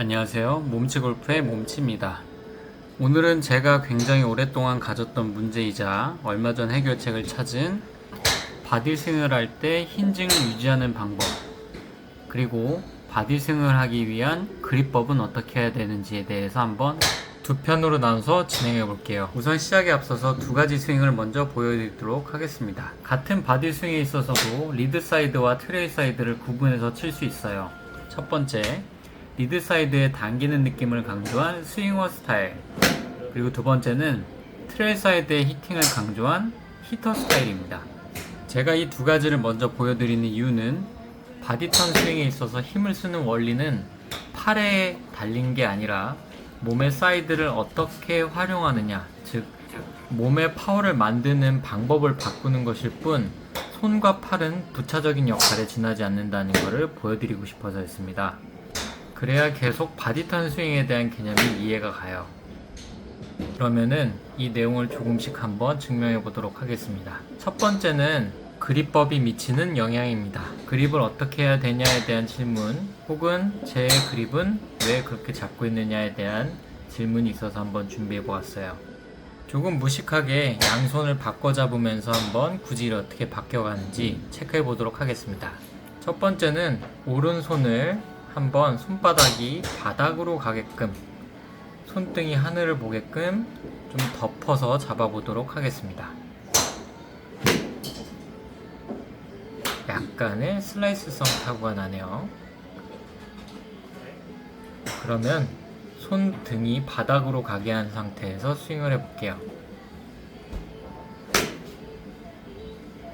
안녕하세요. 몸치골프의 몸치입니다. 오늘은 제가 굉장히 오랫동안 가졌던 문제이자 얼마 전 해결책을 찾은 바디스윙을 할 때 힌징을 유지하는 방법, 그리고 바디스윙을 하기 위한 그립법은 어떻게 해야 되는지에 대해서 한번 두 편으로 나눠서 진행해 볼게요. 우선 시작에 앞서서 두 가지 스윙을 먼저 보여드리도록 하겠습니다. 같은 바디스윙에 있어서도 리드 사이드와 트레일 사이드를 구분해서 칠 수 있어요. 첫 번째, 리드 사이드에 당기는 느낌을 강조한 스윙어 스타일, 그리고 두 번째는 트레일 사이드의 히팅을 강조한 히터 스타일입니다. 제가 이 두 가지를 먼저 보여드리는 이유는 바디턴 스윙에 있어서 힘을 쓰는 원리는 팔에 달린 게 아니라 몸의 사이드를 어떻게 활용하느냐, 즉 몸의 파워를 만드는 방법을 바꾸는 것일 뿐 손과 팔은 부차적인 역할에 지나지 않는다는 것을 보여드리고 싶어서였습니다. 그래야 계속 바디턴 스윙에 대한 개념이 이해가 가요. 그러면은 이 내용을 조금씩 한번 증명해 보도록 하겠습니다. 첫 번째는 그립법이 미치는 영향입니다. 그립을 어떻게 해야 되냐에 대한 질문, 혹은 제 그립은 왜 그렇게 잡고 있느냐에 대한 질문이 있어서 한번 준비해 보았어요. 조금 무식하게 양손을 바꿔 잡으면서 한번 구질이 어떻게 바뀌어가는지 체크해 보도록 하겠습니다. 첫 번째는 오른손을 한번 손바닥이 바닥으로 가게끔, 손등이 하늘을 보게끔 좀 덮어서 잡아보도록 하겠습니다. 약간의 슬라이스성 타구가 나네요. 그러면 손등이 바닥으로 가게 한 상태에서 스윙을 해볼게요.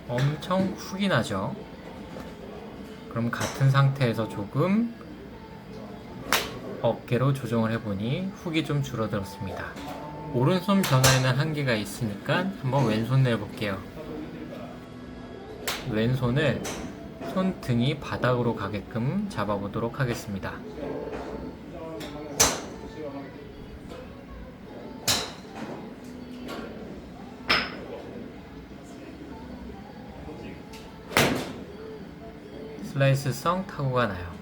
엄청 훅이 나죠? 그럼 같은 상태에서 조금 어깨로 조정을 해보니 훅이 좀 줄어들었습니다. 오른손 변화에는 한계가 있으니까 한번 왼손 내볼게요. 왼손을 손등이 바닥으로 가게끔 잡아보도록 하겠습니다. 슬라이스성 타구가 나요.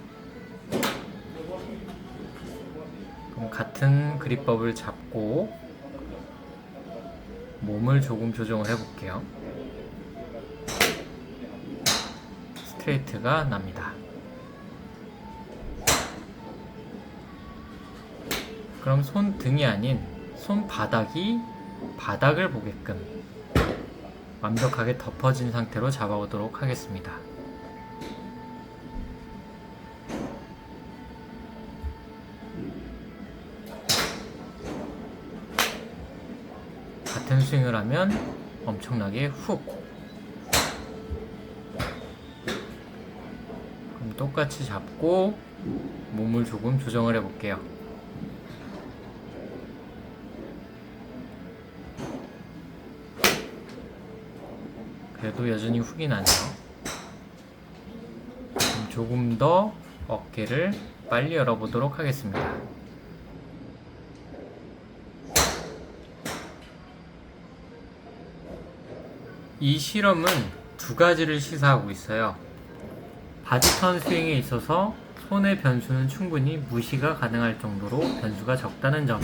그럼 같은 그립법을 잡고 몸을 조금 조정을 해볼게요. 스트레이트가 납니다. 그럼 손등이 아닌 손바닥이 바닥을 보게끔 완벽하게 덮어진 상태로 잡아오도록 하겠습니다. 같은 스윙을 하면 엄청나게 훅. 그럼 똑같이 잡고 몸을 조금 조정을 해볼게요. 그래도 여전히 훅이 나네요. 그럼 조금 더 어깨를 빨리 열어보도록 하겠습니다. 이 실험은 두 가지를 시사하고 있어요. 바디턴 스윙에 있어서 손의 변수는 충분히 무시가 가능할 정도로 변수가 적다는 점,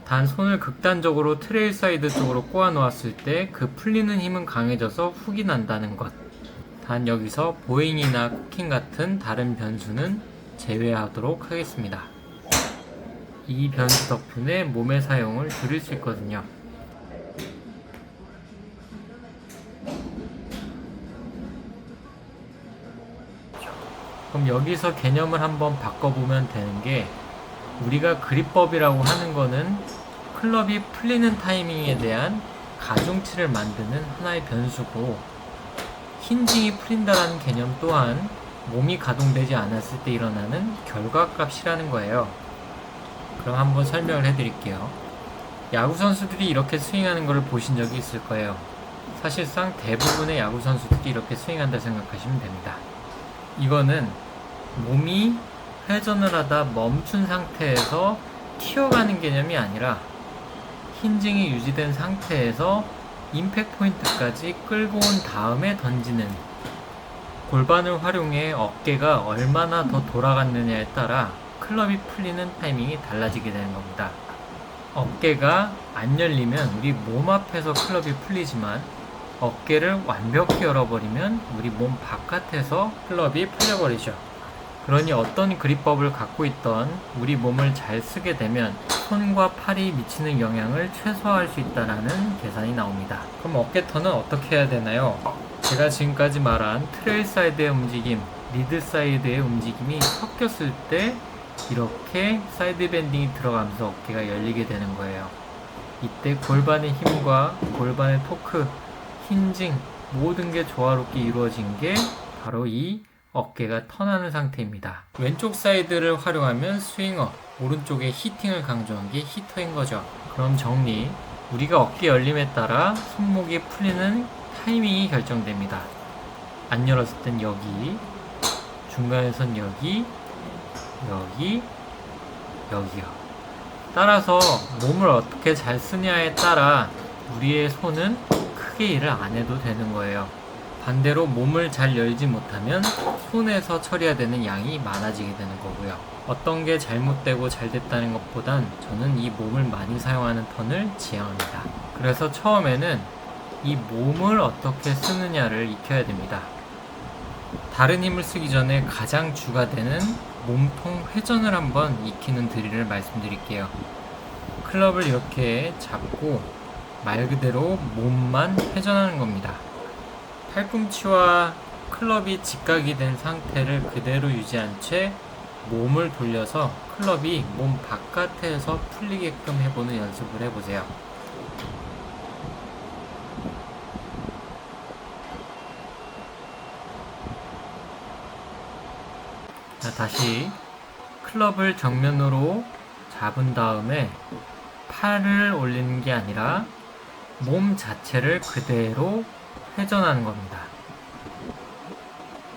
단 손을 극단적으로 트레일 사이드 쪽으로 꼬아 놓았을 때 그 풀리는 힘은 강해져서 훅이 난다는 것, 단 여기서 보잉이나 코킹 같은 다른 변수는 제외하도록 하겠습니다. 이 변수 덕분에 몸의 사용을 줄일 수 있거든요. 그럼 여기서 개념을 한번 바꿔보면 되는 게, 우리가 그립법이라고 하는 거는 클럽이 풀리는 타이밍에 대한 가중치를 만드는 하나의 변수고, 힌징이 풀린다라는 개념 또한 몸이 가동되지 않았을 때 일어나는 결과값이라는 거예요. 그럼 한번 설명을 해드릴게요. 야구 선수들이 이렇게 스윙하는 걸 보신 적이 있을 거예요. 사실상 대부분의 야구 선수들이 이렇게 스윙한다 생각하시면 됩니다. 이거는 몸이 회전을 하다 멈춘 상태에서 튀어가는 개념이 아니라 힌징이 유지된 상태에서 임팩트 포인트까지 끌고 온 다음에 던지는, 골반을 활용해 어깨가 얼마나 더 돌아갔느냐에 따라 클럽이 풀리는 타이밍이 달라지게 되는 겁니다. 어깨가 안 열리면 우리 몸 앞에서 클럽이 풀리지만 어깨를 완벽히 열어버리면 우리 몸 바깥에서 클럽이 풀려버리죠. 그러니 어떤 그립법을 갖고 있던 우리 몸을 잘 쓰게 되면 손과 팔이 미치는 영향을 최소화할 수 있다는 계산이 나옵니다. 그럼 어깨 턴은 어떻게 해야 되나요? 제가 지금까지 말한 트레일 사이드의 움직임, 리드 사이드의 움직임이 섞였을 때 이렇게 사이드 밴딩이 들어가면서 어깨가 열리게 되는 거예요. 이때 골반의 힘과 골반의 토크, 힌징 모든 게 조화롭게 이루어진 게 바로 이 어깨가 턴하는 상태입니다. 왼쪽 사이드를 활용하면 스윙어, 오른쪽에 히팅을 강조한 게 히터인 거죠. 그럼 정리, 우리가 어깨 열림에 따라 손목이 풀리는 타이밍이 결정됩니다. 안 열었을 땐 여기, 중간에선 여기, 여기, 여기요. 따라서 몸을 어떻게 잘 쓰냐에 따라 우리의 손은 크게 일을 안 해도 되는 거예요. 반대로 몸을 잘 열지 못하면 손에서 처리해야 되는 양이 많아지게 되는 거고요. 어떤 게 잘못되고 잘 됐다는 것보단 저는 이 몸을 많이 사용하는 턴을 지향합니다. 그래서 처음에는 이 몸을 어떻게 쓰느냐를 익혀야 됩니다. 다른 힘을 쓰기 전에 가장 주가 되는 몸통 회전을 한번 익히는 드릴을 말씀드릴게요. 클럽을 이렇게 잡고 말 그대로 몸만 회전하는 겁니다. 팔꿈치와 클럽이 직각이 된 상태를 그대로 유지한 채 몸을 돌려서 클럽이 몸 바깥에서 풀리게끔 해보는 연습을 해보세요. 자, 다시 클럽을 정면으로 잡은 다음에 팔을 올리는 게 아니라 몸 자체를 그대로 회전하는 겁니다.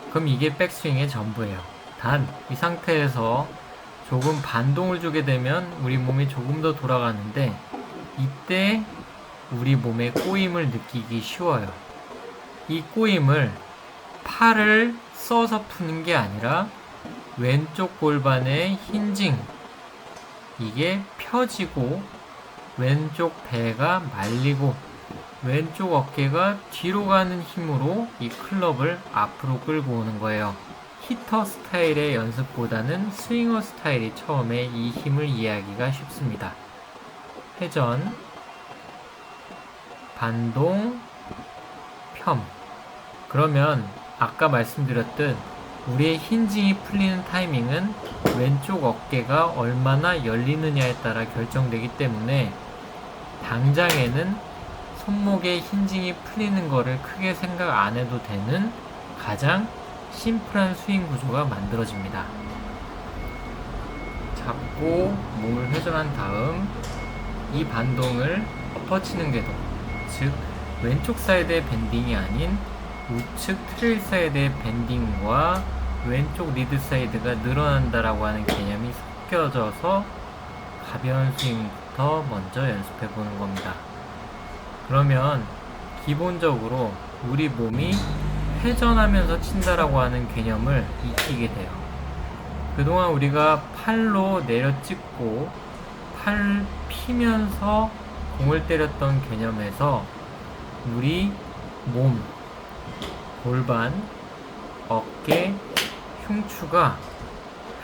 그럼 이게 백스윙의 전부예요. 단 이 상태에서 조금 반동을 주게 되면 우리 몸이 조금 더 돌아가는데 이때 우리 몸의 꼬임을 느끼기 쉬워요. 이 꼬임을 팔을 써서 푸는 게 아니라 왼쪽 골반의 힌징, 이게 펴지고 왼쪽 배가 말리고 왼쪽 어깨가 뒤로 가는 힘으로 이 클럽을 앞으로 끌고 오는 거예요. 히터 스타일의 연습보다는 스윙어 스타일이 처음에 이 힘을 이해하기가 쉽습니다. 회전, 반동, 펴. 그러면 아까 말씀드렸듯 우리의 힌징이 풀리는 타이밍은 왼쪽 어깨가 얼마나 열리느냐에 따라 결정되기 때문에 당장에는 손목의 힌징이 풀리는 거를 크게 생각 안 해도 되는 가장 심플한 스윙 구조가 만들어집니다. 잡고 몸을 회전한 다음 이 반동을 엎어치는 궤도, 즉 왼쪽 사이드의 밴딩이 아닌 우측 트레일 사이드의 밴딩과 왼쪽 리드 사이드가 늘어난다라고 하는 개념이 섞여져서 가벼운 스윙부터 먼저 연습해 보는 겁니다. 그러면 기본적으로 우리 몸이 회전하면서 친다라고 하는 개념을 익히게 돼요. 그동안 우리가 팔로 내려 찍고 팔 피면서 공을 때렸던 개념에서 우리 몸, 골반, 어깨, 흉추가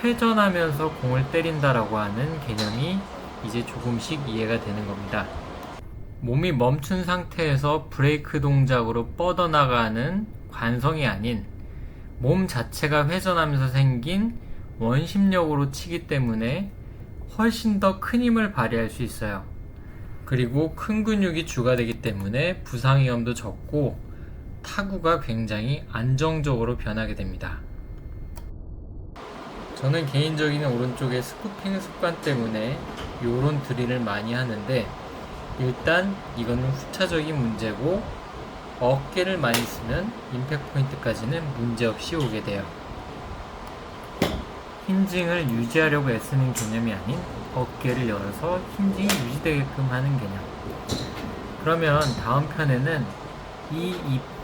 회전하면서 공을 때린다라고 하는 개념이 이제 조금씩 이해가 되는 겁니다. 몸이 멈춘 상태에서 브레이크 동작으로 뻗어나가는 관성이 아닌 몸 자체가 회전하면서 생긴 원심력으로 치기 때문에 훨씬 더 큰 힘을 발휘할 수 있어요. 그리고 큰 근육이 주가 되기 때문에 부상 위험도 적고 타구가 굉장히 안정적으로 변하게 됩니다. 저는 개인적인 오른쪽의 스쿠핑 습관 때문에 요런 드릴을 많이 하는데 일단 이거는 후차적인 문제고 어깨를 많이 쓰면 임팩트 포인트까지는 문제없이 오게 돼요. 힌징을 유지하려고 애쓰는 개념이 아닌 어깨를 열어서 힌징이 유지되게끔 하는 개념. 그러면 다음 편에는 이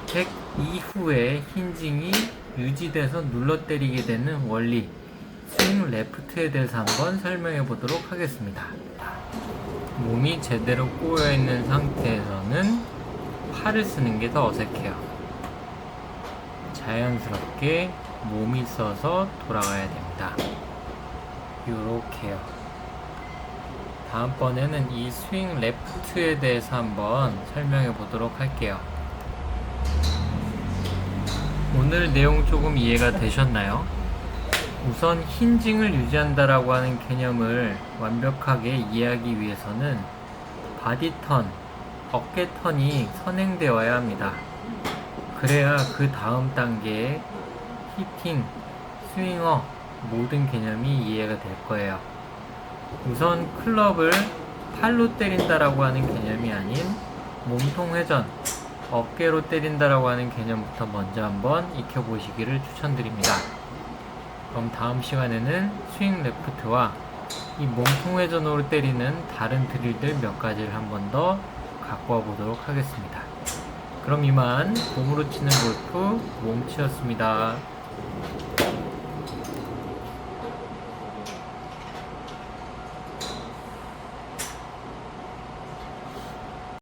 임팩트 이후에 힌징이 유지돼서 눌러 때리게 되는 원리, 스윙 레프트에 대해서 한번 설명해 보도록 하겠습니다. 몸이 제대로 꼬여 있는 상태에서는 팔을 쓰는 게 더 어색해요. 자연스럽게 몸이 써서 돌아가야 됩니다. 요렇게요. 다음번에는 이 스윙 레프트에 대해서 한번 설명해 보도록 할게요. 오늘 내용 조금 이해가 되셨나요? 우선 힌징을 유지한다라고 하는 개념을 완벽하게 이해하기 위해서는 바디턴, 어깨턴이 선행되어야 합니다. 그래야 그 다음 단계의 히팅, 스윙어 모든 개념이 이해가 될 거예요. 우선 클럽을 팔로 때린다라고 하는 개념이 아닌 몸통 회전, 어깨로 때린다라고 하는 개념부터 먼저 한번 익혀보시기를 추천드립니다. 그럼 다음 시간에는 스윙 레프트와 이 몸통 회전으로 때리는 다른 드릴들 몇 가지를 한 번 더 갖고 와 보도록 하겠습니다. 그럼 이만 몸으로 치는 골프 몸치였습니다.